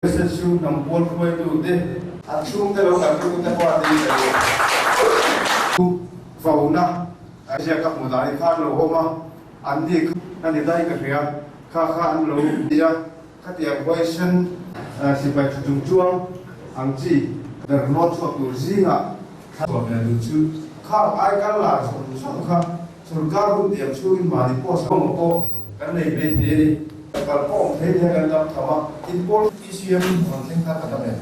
Session ng Paul Floyd today at sung talo ka kung tapo atin fauna siya ka muna ay kano homa andi kandiday ka kaya kaka lo dia katia question si bai chung chuang ang ji der not so to zinga ko na du chu ka ai ka la so ka surga ru dia chu in ma ni po sa ko kan nei be ni kalau kau hanya kan tak sama import isu yang penting tak ada men.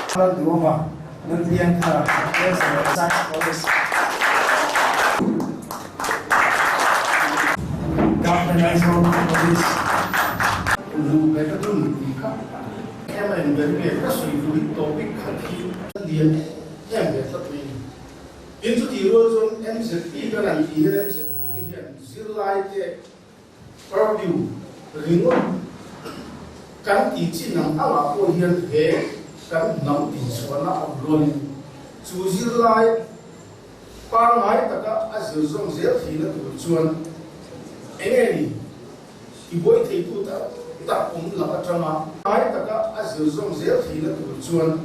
Kalau di rumah nanti yang cara saya polis. National Police lu cái đó là gì khác em là người về các suy nghĩ topic khác liền em về tất nhiên in chút gì rồi em sẽ đi cái này gì em sẽ đi hiện giữ lại cái review riêng cái gì chỉ nằm ở là cô hiện thế cái nằm thì số nó luôn chú giữ lại ba ngày tất cả sử dụng dễ thì nó được chuẩn anh em thì bối thầy tu ta cũng là trong mà ai ta cả sử dụng dễ thì nó được chuẩn